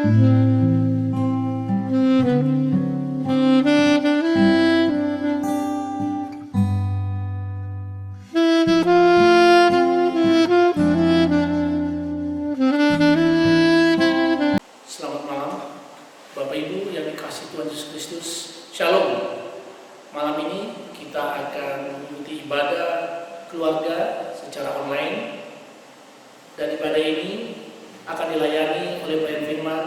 Selamat malam, Bapak Ibu yang dikasihi Tuhan Yesus Kristus. Shalom. Malam ini kita akan mengikuti ibadah keluarga secara online, dan ibadah ini akan dilayani oleh Pak Firman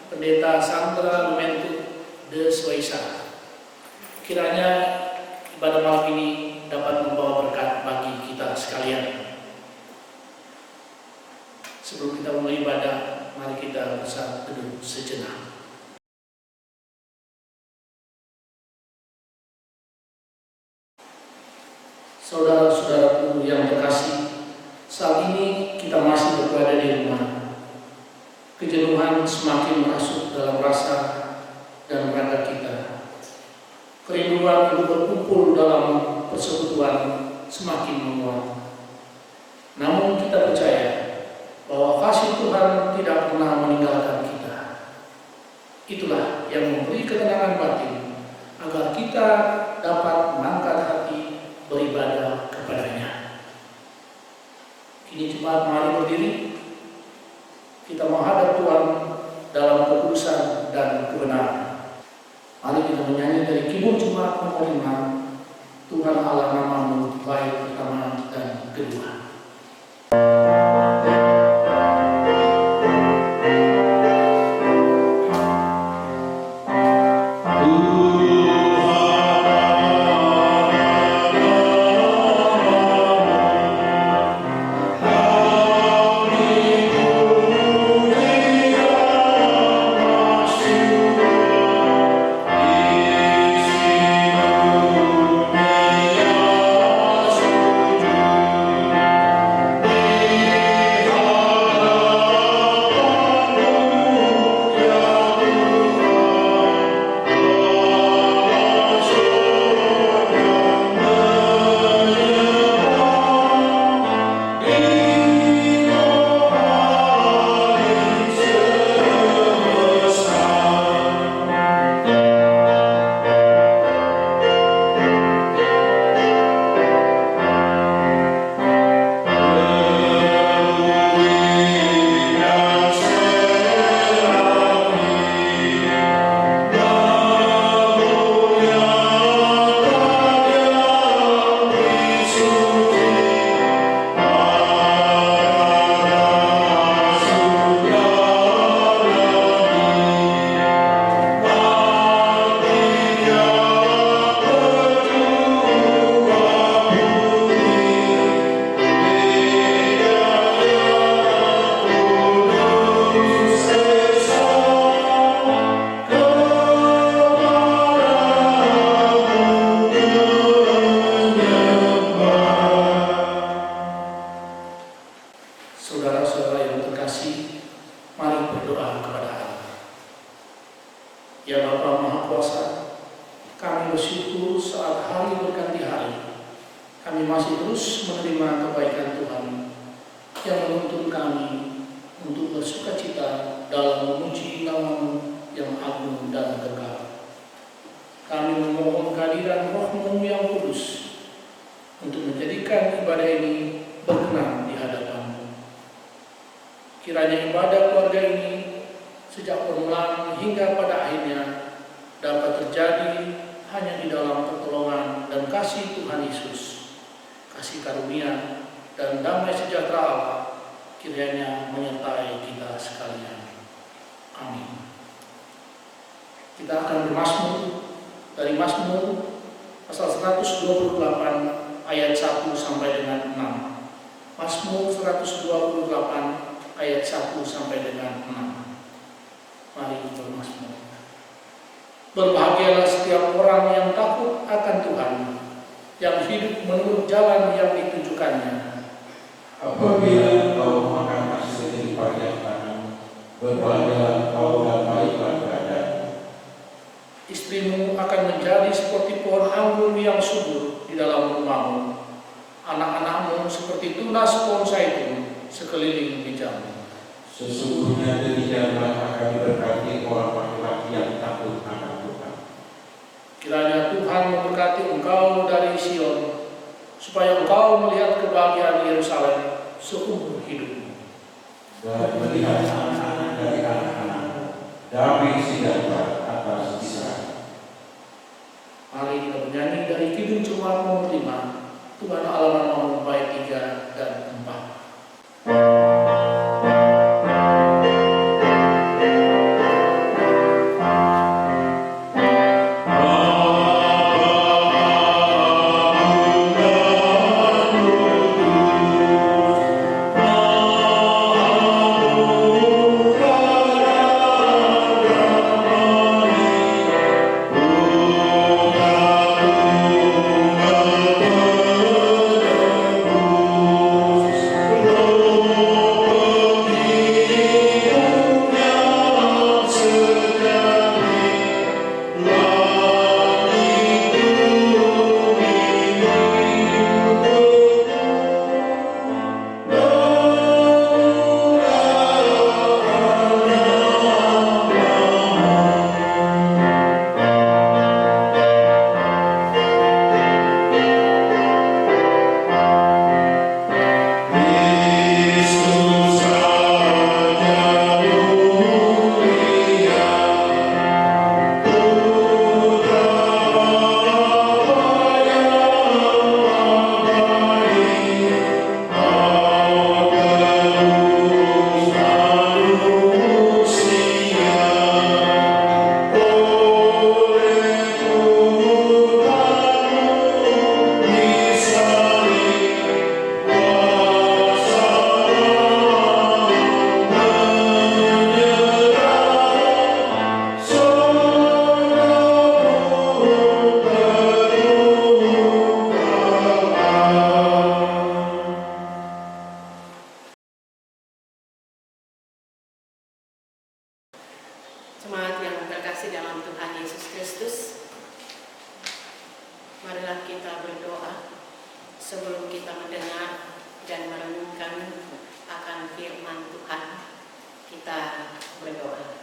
Pendeta Sandra Lumentu de Swaisa. Kiranya ibadah malam ini dapat membawa berkat bagi kita sekalian. Sebelum kita mulai ibadah, mari kita bersatu teduh sejenak. Saudara-saudaraku yang terkasih, saat ini kita masih berada di rumah. Kejenuhan semakin masuk dalam rasa dan raga kita. Kerinduan untuk berkumpul dalam persekutuan semakin menguat. Namun kita percaya bahwa kasih Tuhan tidak pernah meninggalkan kita. Itulah yang memberi ketenangan batin agar kita dapat mengangkat hati beribadah kepadanya. Kini jemaat mari berdiri, kita menghadap Tuhan dalam kekudusan dan kebenaran. Mari kita menyanyi dari kibul jemaat nomor 5, Tuhan Allah namamu baik pertama dan kedua. Saudara-saudara yang terkasih, mari berdoa kepada Allah. Ya Bapa Maha Kuasa, kami bersyukur saat hari berganti hari, kami masih terus menerima kebaikan Tuhan yang menuntun kami untuk bersukacita dalam memuji nama-Mu yang agung dan kekal. Kami memohon kehadiran Roh-Mu yang kudus untuk menjadikan ibadah ini berkenan di hadapan-Mu. Kiranya ibadah keluarga ini sejak permulaan hingga pada akhirnya dapat terjadi hanya di dalam pertolongan dan kasih Tuhan Yesus. Kasih karunia dan damai sejahtera Allah kiranya menyertai kita sekalian. Amin. Kita akan bermazmur dari Mazmur pasal 128 ayat 1 sampai dengan 6. Mazmur 128 ayat 1 sampai dengan 6. Mari kita bermazmur. Berbahagialah setiap orang yang takut akan Tuhan, yang hidup menurut jalan yang ditunjukkannya. Apabila kau makan hasil daripada tanam, berbahagialah kau dan baiklah badan. Istrimu akan menjadi seperti pohon anggur yang subur di dalam rumahmu. Anak-anakmu seperti tunas pohon zaitun sekeliling bijamu. Sesungguhnya demikianlah akan diberkati orang laki-laki yang takut akan Tuhan. Kiranya Tuhan memberkati engkau dari Sion, supaya engkau melihat kebahagiaan Yerusalem seumur hidupmu. Dan melihat anak-anak dari anak-anak, damai sejahtera atas Israel. Mari kita menyanyi dari Kidung Jemaat nomor 5, Tuhan Allah nomor bait 3 dan 4. Jemaat yang terkasih dalam Tuhan Yesus Kristus, marilah kita berdoa sebelum kita mendengar dan merenungkan akan firman Tuhan. Kita berdoa.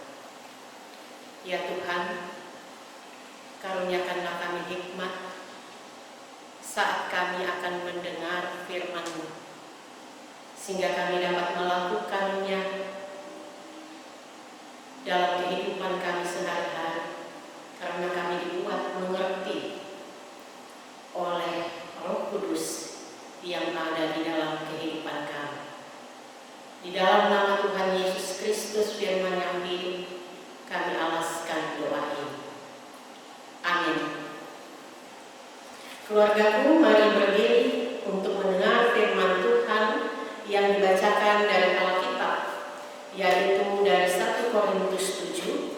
Ya Tuhan, karuniakanlah kami hikmat saat kami akan mendengar firman-Mu, sehingga kami dapat melakukannya dalam kehidupan kami sehari-hari, karena kami dibuat mengerti oleh Roh Kudus yang ada di dalam kehidupan kami. Di dalam nama Tuhan Yesus Kristus, firman yang hidup, kami alaskan doa ini. Amin. Keluargaku, mari berdiri untuk mendengar firman Tuhan yang dibacakan dari Alkitab, yaitu dari 1 Korintus 7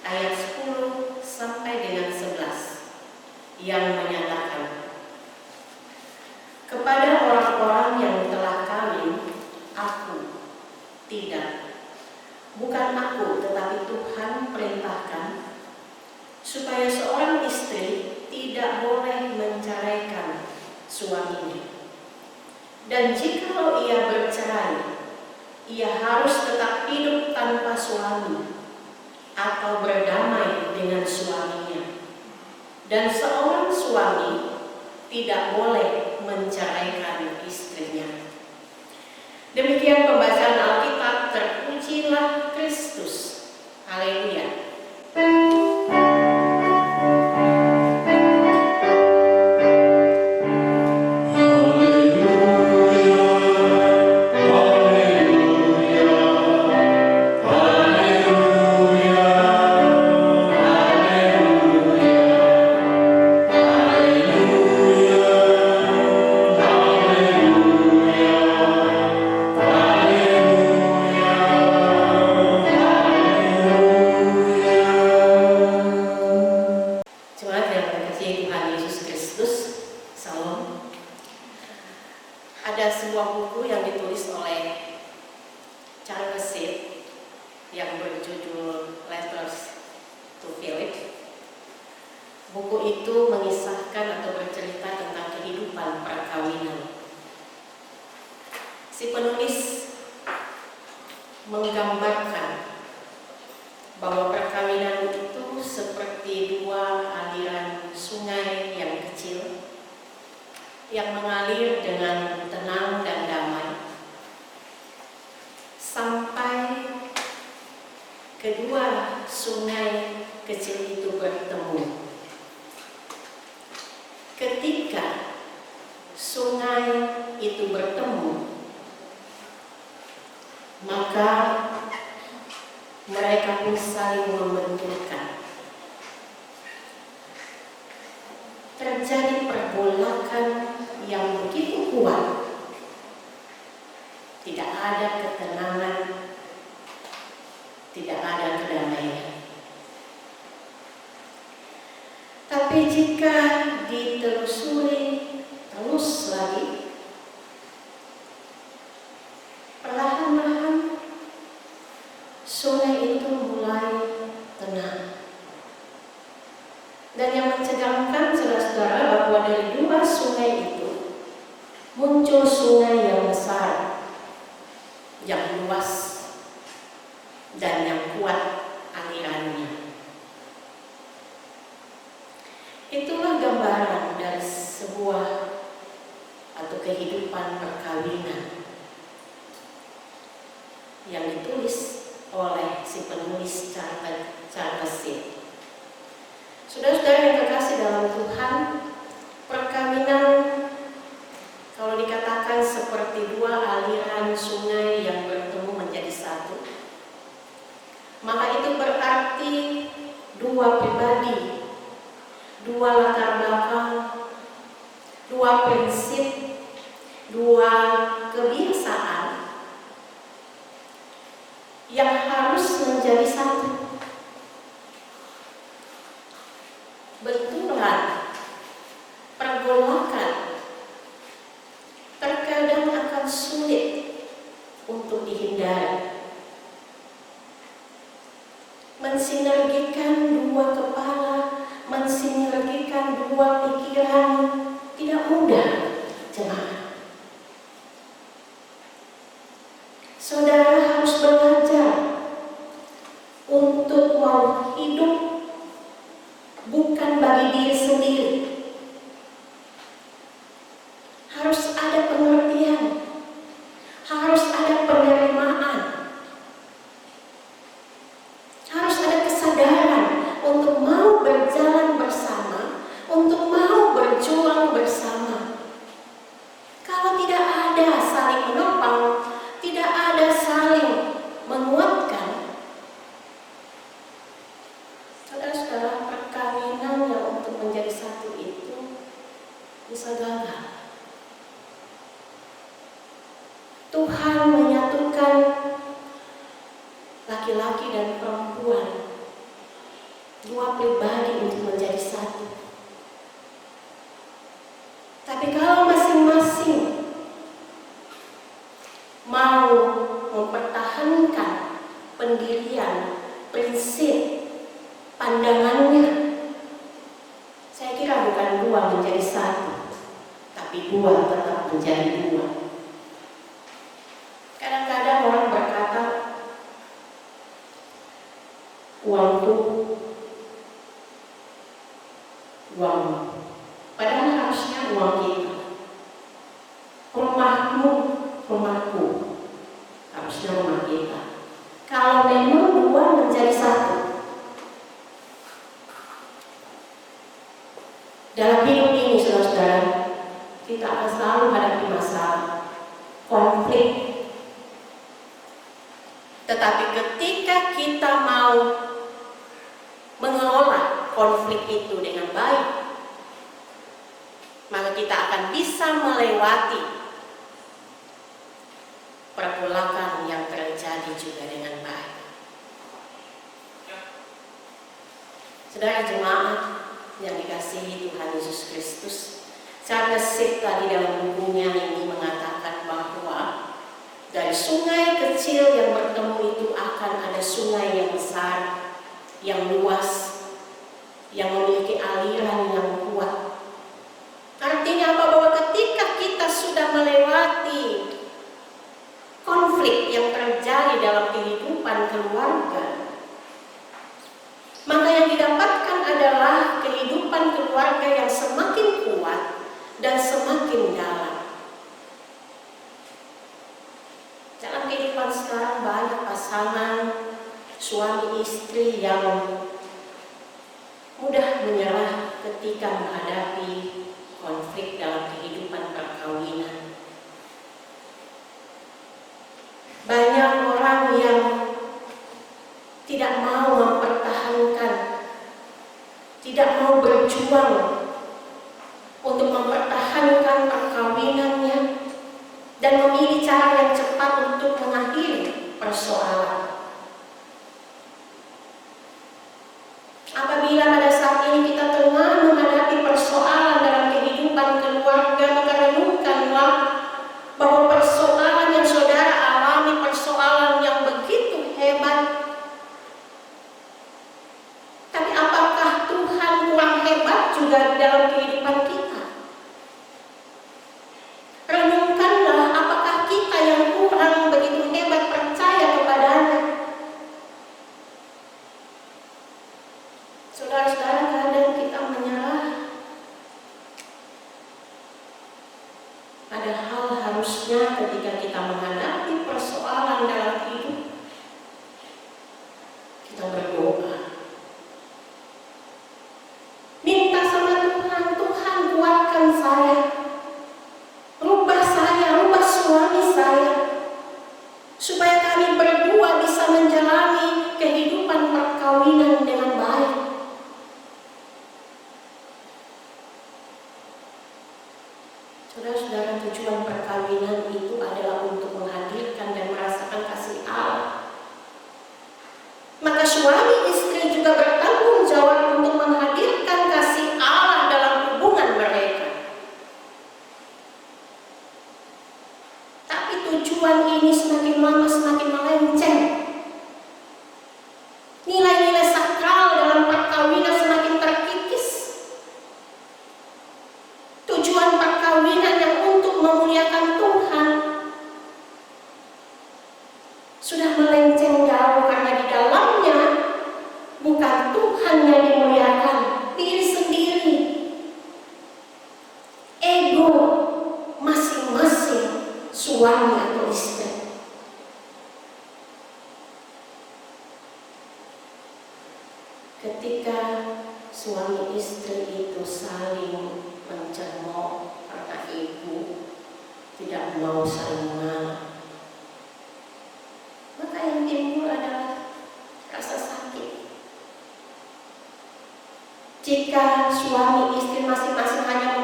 ayat 10 sampai dengan 11, yang menyatakan, kepada orang-orang yang telah kawin, aku tidak, bukan aku tetapi Tuhan perintahkan, supaya seorang istri tidak boleh menceraikan suaminya. Dan jikalau ia bercerai, ia harus tetap hidup tanpa suami atau berdamai dengan suaminya. Dan seorang suami tidak boleh menceraikan istrinya. Demikian pembacaan Alkitab. Terpujilah Kristus. Haleluya. Ada sebuah buku yang ditulis oleh Charles Sid yang berjudul Letters to Philip. Buku itu mengisahkan atau bercerita tentang kehidupan perkawinan. Si penulis menggambarkan bahwa perkawinan itu seperti dua aliran sungai yang kecil yang mengalir dengan tenang dan damai sampai kedua sungai kecil itu bertemu. Ketika sungai itu bertemu, maka mereka pun saling membenturkan. Terjadi pergolakan yang begitu kuat. Tidak ada ketenangan, tidak ada kedamaian. Tapi jika ditelusuri terus lagi, perlahan-lahan sungai itu mulai tenang. Dan yang mencegangkan saudara-saudara bahwa dari dua sungai itu muncul sungai yang besar, yang luas, dan yang kuat alirannya. Itulah gambaran dari sebuah atau kehidupan perkawinan yang ditulis oleh si penulis Charles Sitt. Saudara-saudara yang terkasih dalam Tuhan, perkawinan kalau dikatakan seperti dua aliran sungai yang bertemu menjadi satu, maka itu berarti dua pribadi, dua latar belakang, dua prinsip, dua kebiasaan yang harus menjadi satu. Benturan, pergolakan terkadang akan sulit untuk dihindari. Mensinergikan dua kepala, mensinergikan dua pikiran tidak mudah, jemaat. Saudara harus belajar untuk mau hidup bukan bagi diri sendiri. Harus ada pengertian, harus ada penerimaan, harus ada kesadaran untuk mau berjalan bersama, untuk mau berjuang bersama. Kalau tidak ada saling menopang, tidak ada saling menguatkan, saudara-saudara, perkawinan yang untuk menjadi satu itu bisa gagal. Tuhan menyatukan laki-laki dan perempuan, dua pribadi untuk menjadi satu. Tapi kalau masing-masing mau mempertahankan pendirian, prinsip, pandangannya, saya kira bukan dua menjadi satu, tapi dua tetap menjadi dua. Kadang-kadang orang berkata, uangku, uang, padahal harusnya uang kita. Rumahmu, rumahku, harusnya rumah kita. Kalau memang dua menjadi satu, dalam hidup ini, saudara-saudara, kita akan selalu hadapi masalah, konflik. Tetapi ketika kita mau mengelola konflik itu dengan baik, maka kita akan bisa melewati pergolakan yang terjadi juga dengan baik. Saudara jemaat yang dikasihi Tuhan Yesus Kristus, Charles Sitt tadi dalam bukunya ini mengatakan bahwa dari sungai kecil yang bertemu itu akan ada sungai yang besar, yang luas, yang memiliki aliran yang kuat. Artinya apa? Bahwa ketika kita sudah melewati konflik yang terjadi dalam kehidupan kehidupan keluarga, maka yang didapatkan adalah kehidupan keluarga yang semakin kuat dan semakin dalam. Dalam kehidupan sekarang banyak pasangan suami istri yang mudah menyerah ketika menghadapi konflik dalam kehidupan perkawinan. Banyak orang yang tidak mau mempertahankan, tidak mau berjuang untuk mempertahankan perkawinannya dan memilih cara yang cepat untuk mengakhiri persoalan. Apabila pada saat ini kita tengah menghadapi persoalan dalam kehidupan keluarga, maka renungkanlah bahwa persoalan yang saudara alami persoalan yang begitu hebat. Tapi apakah Tuhan kurang hebat juga dalam kehidupan kita? Renungkanlah, apakah kita yang kurang begitu hebat percaya kepadanya? Saudara-saudara, kadang kita menyerah. Padahal harusnya ketika kita menghadapi persoalan dalam hidup, kita berdoa. Minta sama Tuhan, Tuhan kuatkan saya. Rubah saya, rubah suami saya. Supaya kami berdua bisa menjalani kehidupan perkawinan dengan baik. Saudara-saudara, tujuan perkawinan itu adalah untuk menghadirkan dan merasakan kasih Allah. Maka suami istri juga bertanggung jawab untuk menghadirkan kasih Allah dalam hubungan mereka. Tapi tujuan ini semakin lama semakin melenceng. Nilai-nilai sakral dalam perkawinan semakin terkikis. Tujuan perkawinan yang untuk memuliakan Tuhan sudah melenceng jauh, karena di dalamnya bukan Tuhan yang dimuliakan, diri sendiri, ego masing-masing suami atau istri. Ketika suami istri itu saling mencemooh karena ibu tidak mau saling mengalah, maka yang timbul adalah rasa sakit. Jika suami istri masing-masing hanya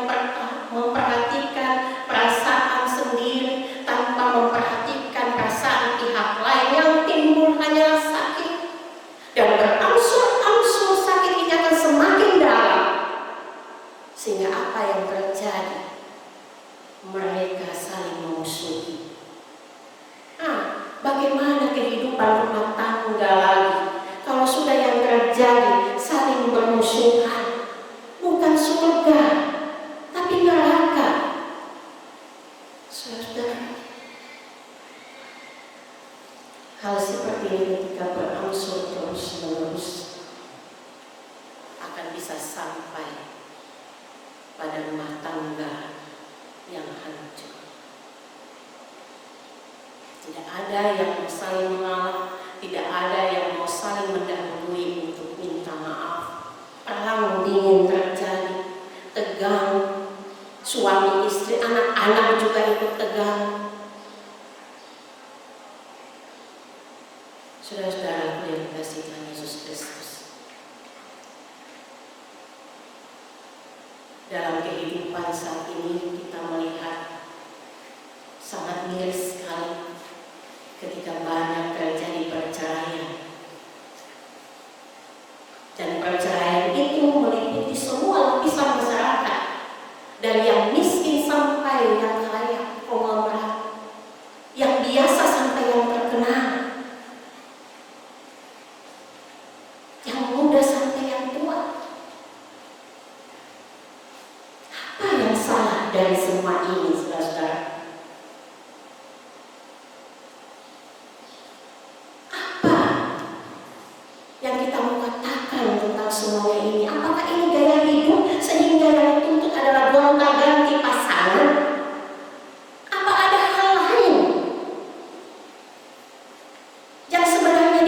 memperhatikan perasaan sendiri tanpa memperhatikan perasaan pihak lain, yang timbul hanyalah sakit. Dan berangsur-angsur sakit ini akan semakin dalam. Sehingga apa yang terjadi? Mereka saling memusuhi. Bagaimana kehidupan rumah tangga lagi kalau sudah yang terjadi saling bermusuhan? Bukan surga, tapi neraka. Saudara, hal seperti ini ketika berangsur terus-menerus akan bisa sampai pada rumah tangga yang hancur. Tidak ada yang mau saling mengalah, tidak ada yang mau saling mendahului untuk minta maaf. Perang dingin terjadi, tegang, suami istri, anak-anak juga ikut tegang. Saudara-saudaraku yang dikasihi Tuhan Yesus Kristus, dalam kehidupan saat ini kita melihat sangat miris sekali ketika banyak terjadi perceraian. Dan perceraian itu meliputi semua lapisan masyarakat, dari yang miskin sampai yang kaya, konglomerat, yang biasa sampai yang terkenal, yang muda sampai yang tua. Apa yang salah dari semua ini?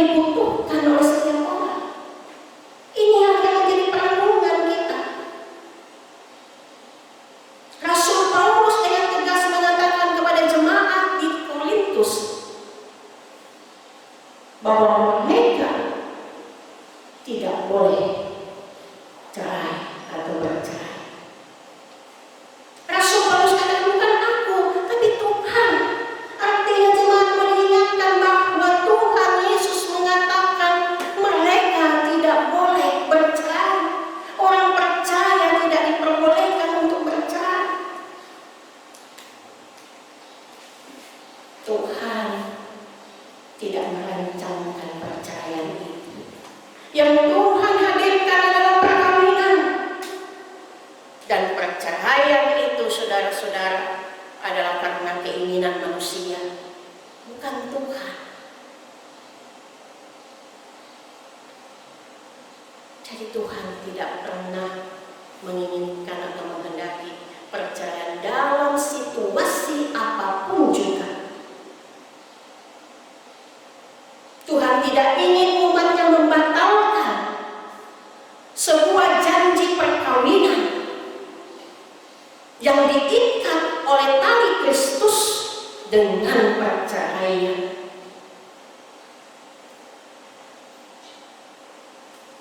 dibutuhkan oleh setiap orang. Ini yang akan menjadi perenungan kita. Rasul Paulus dengan tegas mengatakan kepada jemaat di Korintus bahwa mereka tidak boleh cerai atau bercerai. Rasul Paulus katakan, bukan aku, tapi Tuhan. Artinya jemaat mengingatkan bahwa Tuhan Yesus mengatakan mereka tidak boleh bercerai. Orang percaya tidak diperbolehkan untuk bercerai. Tuhan tidak merancangkan perceraian itu. Yang Tuhan hadirkan adalah perkawinan. Dan perceraian itu, saudara-saudara, adalah karena keinginan manusia, bukan Tuhan. Jadi Tuhan tidak pernah menginginkan atau menghendaki perceraian dalam situasi apapun juga. Tuhan tidak ingin umatnya membatalkan sebuah janji perkawinan yang diikat oleh tali Kristus dengan perceraian.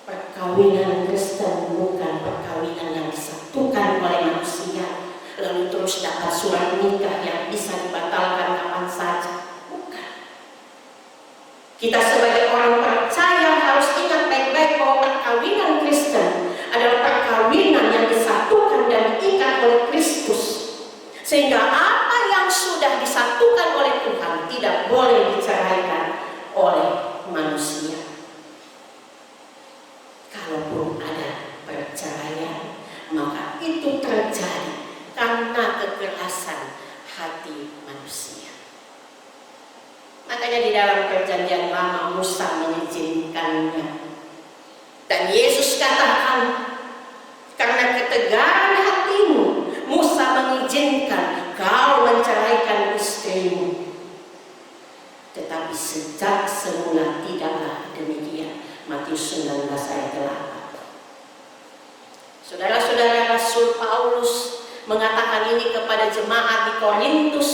Perkawinan Kristen bukan perkawinan yang disatukan oleh manusia lalu terus dapat surat nikah yang bisa dibatalkan kapan saja. Bukan. Kita sebagai orang percaya harus ingat baik-baik bahwa perkawinan Kristen adalah perkawinan yang disatukan dan diikat oleh Kristus, sehingga apa yang sudah disatukan oleh Tuhan tidak boleh diceraikan oleh manusia. Kalaupun ada perceraian, maka itu terjadi karena kekerasan hati manusia. Makanya di dalam perjanjian lama Musa mengizinkannya. Dan Yesus katakan, karena ketegaran hatimu, Musa mengizinkan kau menceraikan istrimu. Tetapi sejak semula tidaklah demikian. Matius 19 ayat 8. Saudara-saudara, Rasul Paulus mengatakan ini kepada jemaat di Korintus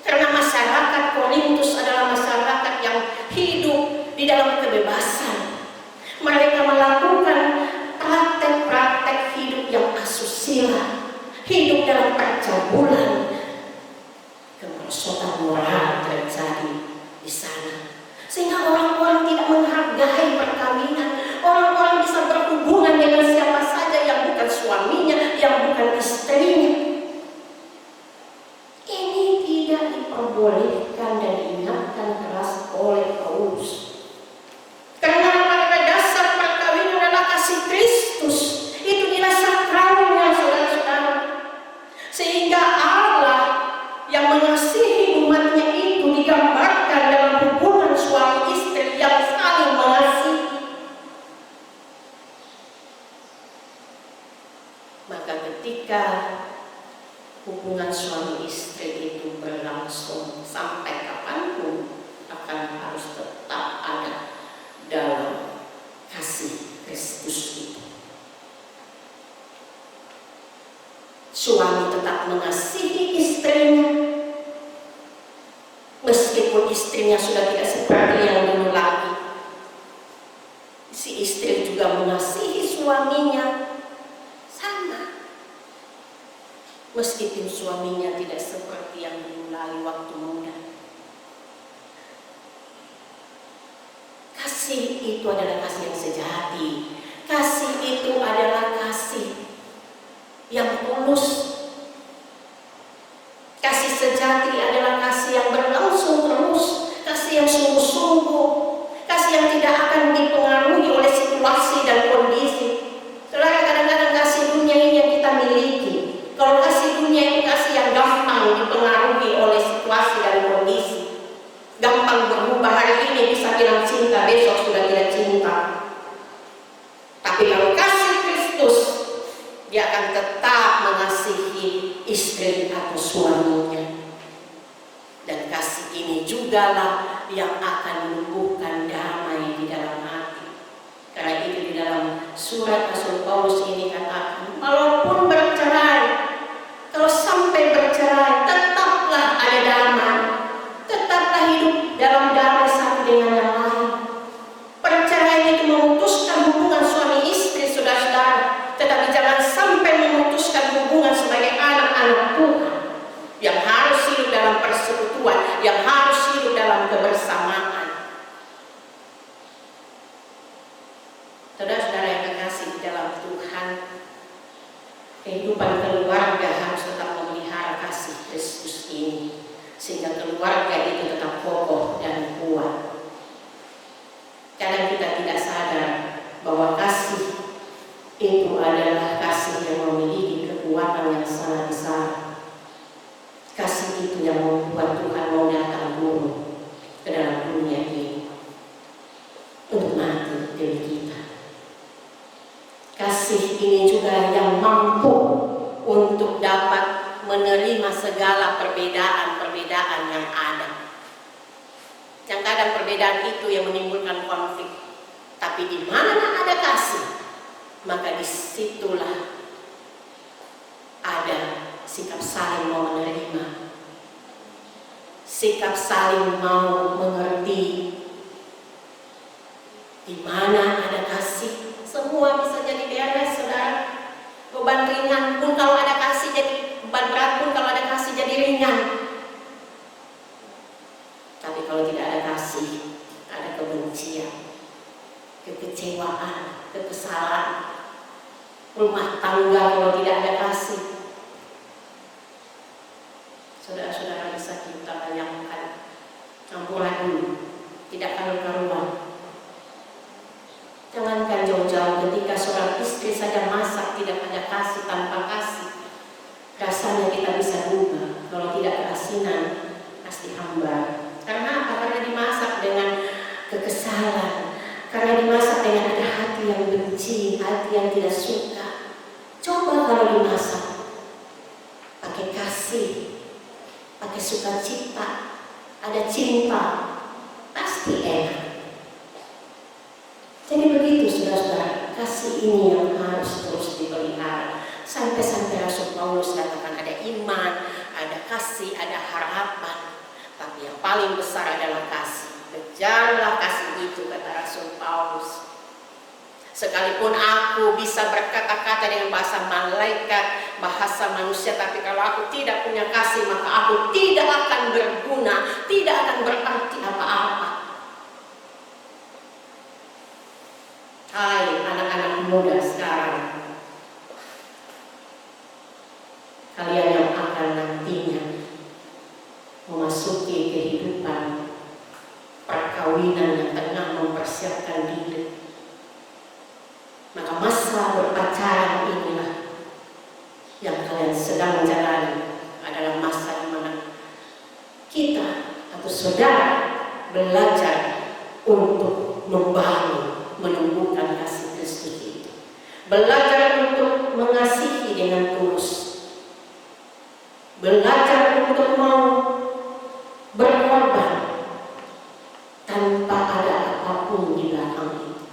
karena masyarakat Korintus adalah masyarakat yang hidup di dalam kebebasan. Mereka melakukan praktek-praktek hidup yang asusila, hidup dalam percabulan. Kemerosotan moral terjadi di sana, sehingga orang-orang tidak menghargai perkawinan. Orang-orang bisa berhubungan dengan siapa saja yang bukan suaminya, yang bukan istrinya. Ini tidak diperbolehkan dan diingatkan keras oleh Paulus. Karena pada dasar perkawinan adalah kasih Kristus. Itu nilai sakralnya, saudara-saudara. Sehingga Allah yang mengasihi umatnya itu digambarkan dalam hubungan suami istri yang saling mengasihi. Maka ketika hubungan suami istri itu berlangsung sampai kapanpun akan harus tetap ada dalam kasih Kristus itu. Suami tetap mengasihi istrinya meskipun istrinya sudah tidak seperti yang dulu lagi. Si istri juga mengasihi suaminya sama, meskipun suaminya tidak seperti yang dulu lagi waktu muda. Kasih itu adalah kasih yang sejati. Kasih itu adalah kasih yang tulus. Kasih sejati adalah kasih yang berlangsung terus, kasih yang sungguh-sungguh, kasih yang tidak akan dipengaruhi oleh situasi dan kondisi. Saudara, kadang-kadang kasih dunia ini yang kita miliki. Kalau kasih dunia itu kasih yang gampang dipengaruhi oleh situasi dan kondisi. Gampang berubah, hari ini bisa bilang cinta, besok sudah tidak cinta. Tapi kalau kasih Kristus, dia akan tetap mengasihi istri atau suaminya. Dan kasih ini jugalah yang akan menumbuhkan damai surat Rasul Paulus ini katakan, walaupun bercerai, kalau sampai bercerai, tetaplah ada damai, tetaplah hidup dalam damai satu dengan yang lain. Perceraian itu memutuskan hubungan suami istri, saudara-saudara, tetapi jangan sampai memutuskan hubungan sebagai anak-anak Tuhan yang harus hidup dalam persekutuan, yang harus hidup dalam kebersamaan. Saudara-saudara yang kekasih di dalam Tuhan, kehidupan keluarga harus tetap memelihara kasih Kristus ini, sehingga keluarga itu tetap kokoh dan kuat. Kadang kita tidak sadar bahwa kasih itu adalah kasih yang memiliki kekuatan yang sangat besar. Kasih itu yang membuat Tuhan mau datang dulu ke dalam dunia ini untuk mati demi kita. Kasih ini juga yang mampu untuk dapat menerima segala perbedaan-perbedaan yang ada. Yang kadang perbedaan itu yang menimbulkan konflik. Tapi di mana ada kasih, maka disitulah ada sikap saling mau menerima, sikap saling mau mengerti. Di mana ada kasih, semua bisa jadi beres, saudara. Beban ringan pun kalau ada kasih jadi beban, berat pun kalau ada kasih jadi ringan. Tapi kalau tidak ada kasih, ada kebencian, kekecewaan, kekesalan. Rumah tangga kalau tidak ada kasih, saudara-saudara, bisa kita bayangkan campuran dulu, tidak karu-karuan. Jangankan jauh-jauh, ketika seorang istri saja masak tidak ada kasih, tanpa kasih, rasanya kita bisa duga kalau tidak keasinan pasti hambar. Karena apa? Karena dimasak dengan kekesalan, karena dimasak dengan ada hati yang benci, hati yang tidak suka. Coba kalau dimasak pakai kasih, pakai sukacita, ada cinta, pasti enak. Jadi begitu, saudara-saudara, kasih ini yang harus terus dipelihara. Sampai-sampai Rasul Paulus katakan ada iman, ada kasih, ada harapan. Tapi yang paling besar adalah kasih. Kejarlah kasih itu, kata Rasul Paulus. Sekalipun aku bisa berkata-kata dengan bahasa malaikat, bahasa manusia, tapi kalau aku tidak punya kasih, maka aku tidak akan berguna, tidak akan berarti apa-apa. Hai anak-anak muda sekarang, kalian yang akan nantinya memasuki kehidupan perkawinan yang tengah mempersiapkan diri, maka masa berpacaran inilah yang kalian sedang menjalani adalah masa di mana kita atau saudara belajar untuk membangun, menumbuhkan kasih Kristus itu, belajar untuk mengasihi dengan tulus, belajar untuk mau berkorban tanpa ada apapun di belakang itu,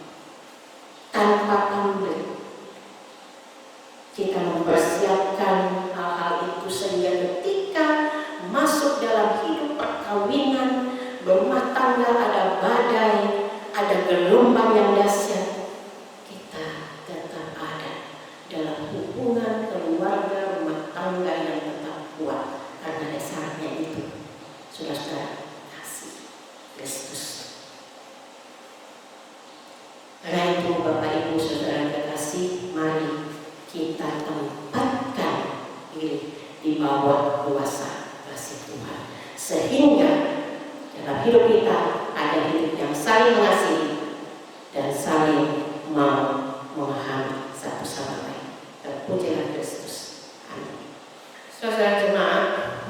tanpa pamrih. Kita mempersiapkan hal-hal itu sehingga ketika masuk dalam hidup perkawinan, berumah tangga, ada badai, ada gelombang yang dahsyat, kita tetap ada dalam hubungan keluarga, rumah tangga yang tetap kuat. Karena dasarnya itu, saudara, kasih Kristus. Karena itu, Bapak Ibu Saudara kekasih, mari kita tempatkan diri di bawah kuasa kasih Tuhan, sehingga dalam hidup kita ada hidup yang saling mengasihi dan saling mau memahami satu sama lain. Terpujilah Kristus. Amin. Saudara jemaat,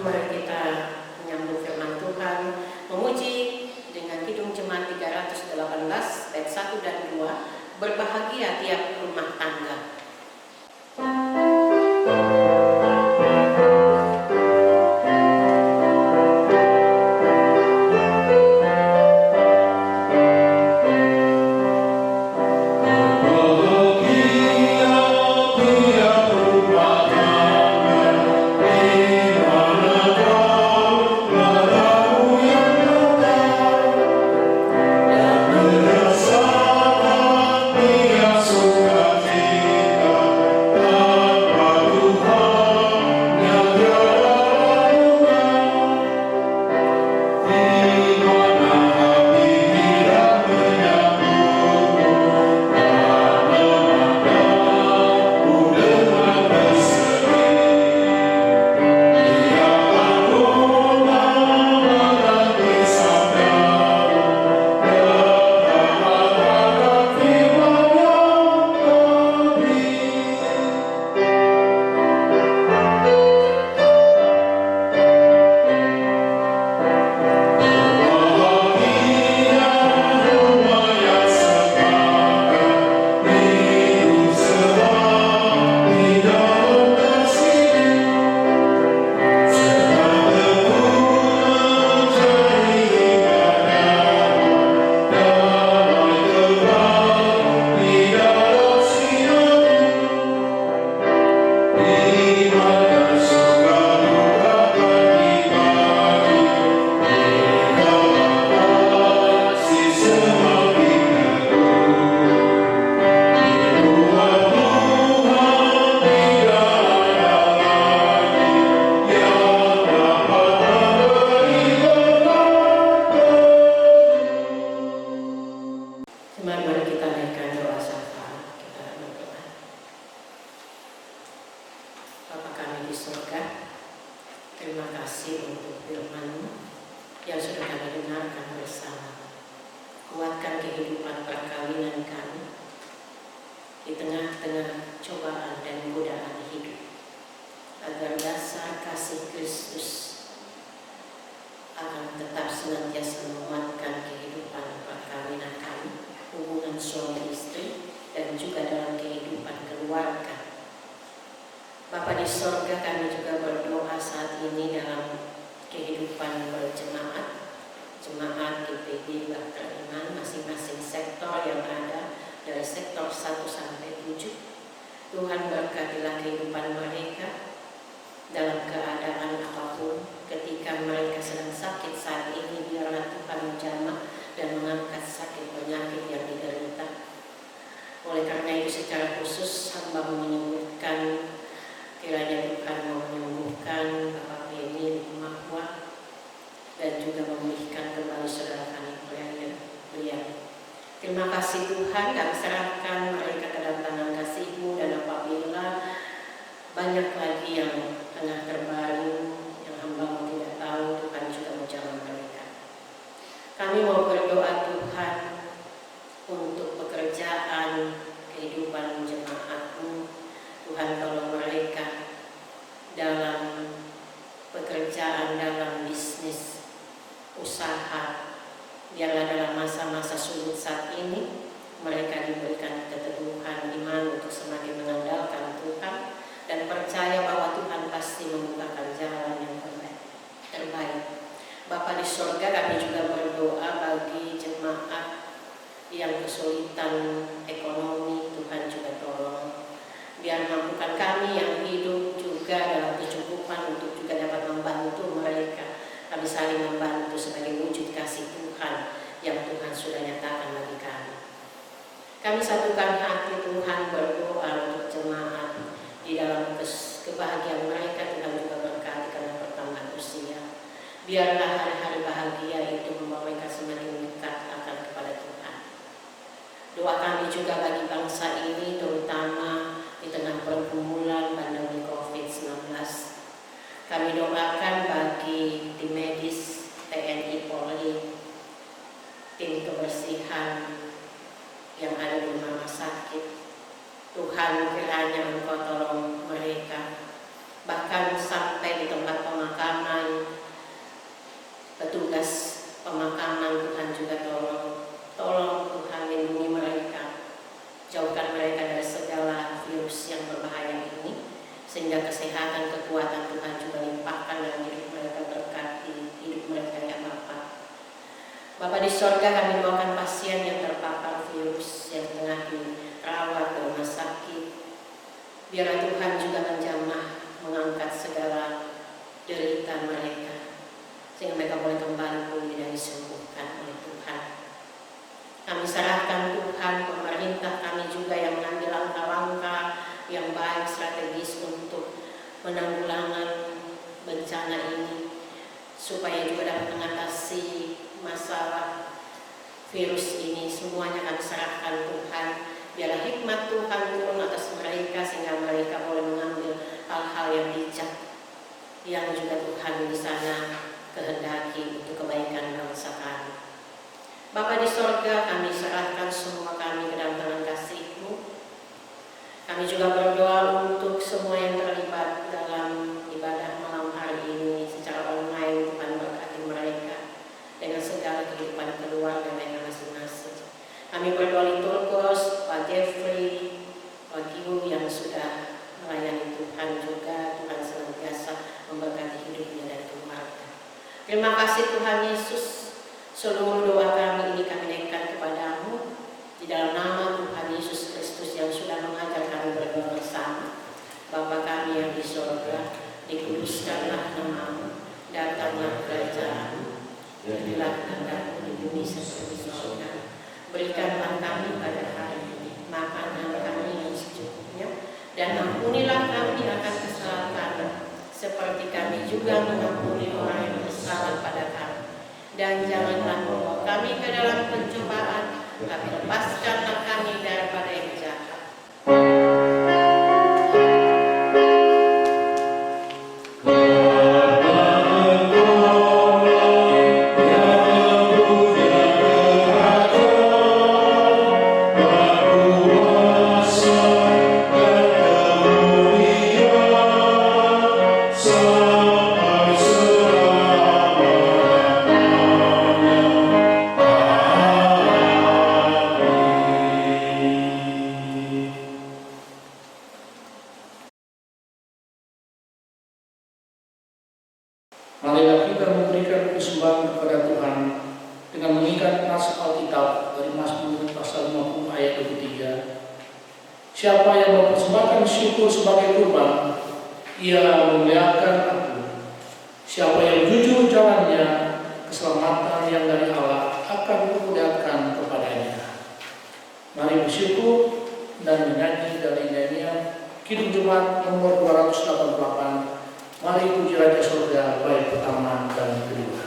mari kita menyambung firman Tuhan, memuji dengan Kidung Jemaat 318 ayat 1 dan 2. Berbahagia tiap rumah tangga. Berbahagia Mari kita naikkan doa syafaat, kita berdoa. Bapa kami di surga, terima kasih untuk firman-Mu yang sudah kami dengarkan bersama. Kuatkan kehidupan perkawinan kami di tengah-tengah cobaan dan godaan hidup, agar dasar kasih Kristus akan tetap senantiasa menguatkan kehidupan perkawinan kami, hubungan suami istri, dan juga dalam kehidupan keluarga. Bapa di sorga, kami juga berdoa saat ini dalam kehidupan berjemaat, jemaat GPG Bahtera Iman, masing-masing sektor yang ada dari sektor 1 sampai 7. Tuhan berkatilah kehidupan mereka dalam keadaan apapun. Ketika mereka sedang sakit saat ini, biarlah Tuhan menjamah dan mengangkat sakit penyakit yang diderita. Oleh karena itu secara khusus hamba menyebutkan kiranya Tuhan mau menyembuhkan Bapak Beni Mahwa dan juga memulihkan kembali saudara kami beliau. Terima kasih Tuhan, kami serahkan mereka ke dalam tangan kasih-Mu, dan apabila banyak lagi yang tengah terbaring yang hamba-Mu tidak tahu, Tuhan juga menjamah mereka. Kami mau berdoa Tuhan untuk pekerjaan kehidupan jemaat-Mu. Tuhan tolong mereka dalam pekerjaan, dalam bisnis, usaha. Biarlah dalam masa-masa sulit saat ini mereka diberikan keteguhan iman untuk semakin mengandalkan Tuhan dan percaya bahwa Tuhan pasti membukakan jalan yang terbaik. Bapa di surga, kami juga berdoa bagi jemaat yang kesulitan ekonomi. Tuhan juga tolong, biar mampukan kami yang hidup juga dalam kecukupan untuk juga dapat membantu mereka. Kami saling membantu sebagai wujud kasih Tuhan yang Tuhan sudah nyatakan bagi kami. Kami satukan hati Tuhan berdoa untuk jemaat di dalam kebahagiaan mereka. Tuhan juga berkati karena pertambahan usia. Biarlah hari-hari bahagia itu membawa mereka semakin dekat akan kepada Tuhan. Doa kami juga bagi bangsa ini, terutama di tengah pergumulan pandemi COVID-19. Kami doakan bagi tim medis, TNI, Polri, tim kebersihan yang ada di rumah sakit. Tuhan kiranya Engkau tolong mereka, bahkan sampai di tempat pemakaman, petugas pemakaman. Tuhan juga tolong Tuhan lindungi mereka, jauhkan mereka dari segala virus yang berbahaya ini, sehingga kesehatan, kekuatan Tuhan juga limpahkan dalam hidup mereka, berkati hidup mereka ya Bapa. Bapa di sorga, kami doakan pasien yang terpapar virus yang tengah dirawat di rumah sakit. Biarlah Tuhan juga menjamah, mengangkat segala derita mereka, sehingga mereka boleh kembali pulih dan disembuhkan oleh Tuhan. Kami serahkan Tuhan pemerintah kami juga yang mengambil langkah-langkah yang baik strategis untuk menanggulangan bencana ini, supaya juga dapat mengatasi masalah virus ini. Semuanya kami serahkan Tuhan. Biarlah hikmat Tuhan turun atas mereka, sehingga mereka boleh mengambil hal-hal yang bijak yang juga Tuhan di sana kehendaki untuk kebaikan bangsa kami. Bapa di sorga, kami serahkan semua kami ke dalam tangan kasih-Mu. Kami juga berdoa untuk semua yang terlibat dalam ibadah malam hari ini secara online. Tuhan berkati mereka dengan segala kehidupan keluarga mereka masing-masing. Kami berdoa liturgos, Pak Jeffrey, Pak Giu yang sudah melayani Tuhan juga. Tuhan senantiasa memberkati hidupnya dan keluarga. Terima kasih Tuhan Yesus. Seluruh doa kami ini kami naikkan kepada-Mu di dalam nama Tuhan Yesus Kristus yang sudah mengajar kami berdoa bersama. Bapa kami yang di surga, dikuduskanlah nama-Mu, datanglah kerajaan-Mu, jadilah kehendak-Mu di bumi seperti di surga. Berikanlah kami pada hari ini makanan kami yang secukupnya, dan ampunilah kami akan kesalahan kami, seperti kami juga mengampuni orang yang bersalah pada kami. Dan janganlah membawa kami ke dalam pencobaan, Tapi lepaskanlah kami daripada yang jahat. Marilah kita memberikan persembahan kepada Tuhan dengan mengingat nas Alkitab dari Mazmur pasal 50 ayat 23. Siapa yang mempersembahkan syukur sebagai kurban, ia memuliakan Aku. Siapa yang jujur jalannya, keselamatan yang dari Allah akan diperlihatkan kepadanya. Mari bersyukur dan menyanyi dari Nehemia Kidung Jemaat nomor 288. Mari puji Raja Surga bait pertama dan kedua.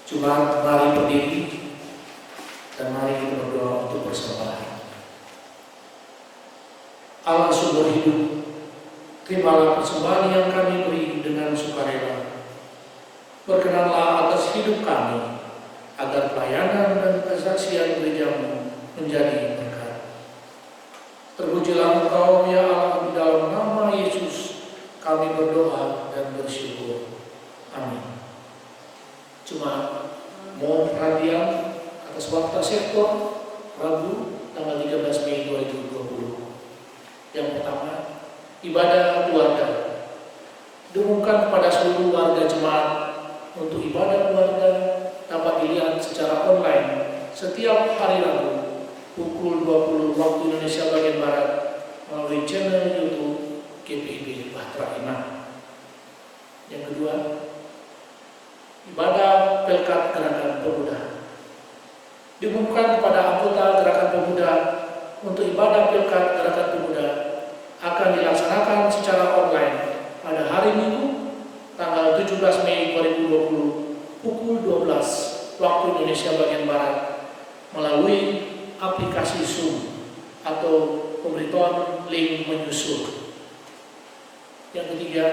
Jemaat, mari berdiri dan mari kita berdoa untuk persembahan. Allah sumber hidup, terimalah persembahan yang kami beri dengan sukarela. Berkenanlah atas hidup kami, agar pelayanan dan kesaksian gereja-Mu menjadi berkat. Terpujilah Engkau ya Allah, di dalam nama Yesus kami berdoa dan bersyukur. Amin. Cuma mohon perhatian atas waktu sektor Rabu tanggal 13 Mei 2020. Yang pertama, ibadah keluarga. Dengungkan kepada seluruh warga jemaat untuk ibadah keluarga dapat dilihat secara online setiap hari Rabu pukul 20 waktu Indonesia bagian Barat melalui channel YouTube GPIB Bahtera Iman. Yang kedua, ibadah Pelkat Gerakan Pemuda. Diumumkan kepada anggota Gerakan Pemuda untuk ibadah Pelkat Gerakan Pemuda akan dilaksanakan secara online pada hari Minggu tanggal 17 Mei 2020 pukul 12 waktu Indonesia bagian Barat melalui aplikasi Zoom atau pemberitahuan link menyusul. Yang ketiga,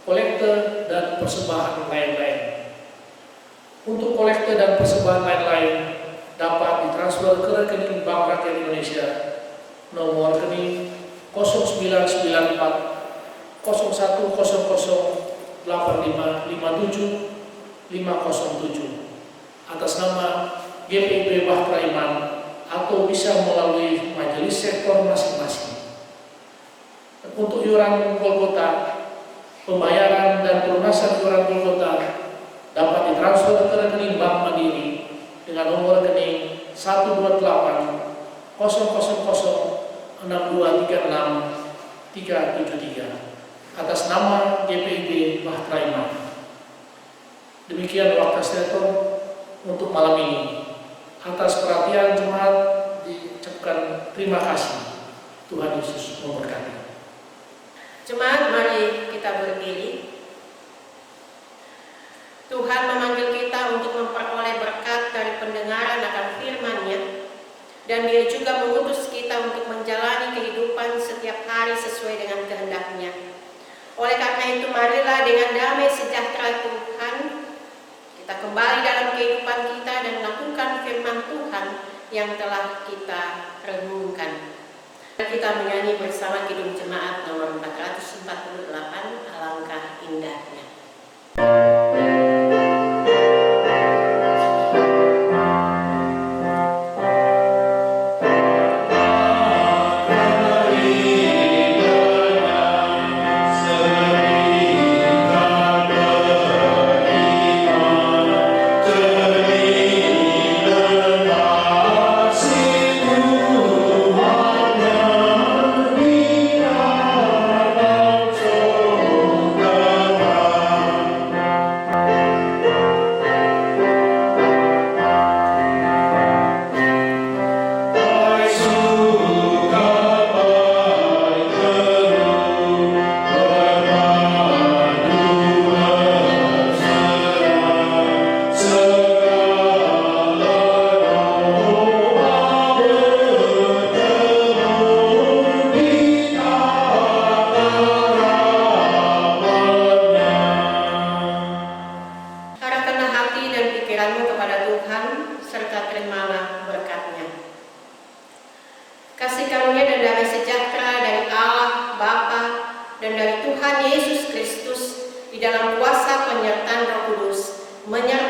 kolekte dan persembahan lain-lain. Untuk kolekte dan persembahan lain-lain dapat ditransfer ke rekening Bank Rakyat Indonesia nomor rekening 0994 0100 8557 507 atas nama GPIB Bahtera Iman atau bisa melalui majelis sektor masing-masing. Untuk iuran Golgota, pembayaran dan pelunasan iuran Golgota dapat ditransfer ke rekening Bank Mandiri dengan nomor rekening 128 000 6236 373 atas nama GPIB Bahtera Iman. Demikian waktu sektor untuk malam ini. Atas perhatian jemaat diucapkan terima kasih. Tuhan Yesus memberkati. Jemaat, mari kita berdiri. Tuhan memanggil kita untuk memperoleh berkat dari pendengaran akan firman-Nya, dan Dia juga mengutus kita untuk menjalani kehidupan setiap hari sesuai dengan kehendak-Nya. Oleh karena itu, marilah dengan damai sejahtera Tuhan kita kembali dalam kehidupan kita dan lakukan firman Tuhan yang telah kita renungkan. Kita menyanyi bersama Kidung Jemaat nomor 448, Alangkah Indahnya. Kasih karunia dan damai sejahtera dari Allah Bapa dan dari Tuhan Yesus Kristus di dalam kuasa penyertaan Roh Kudus menyertai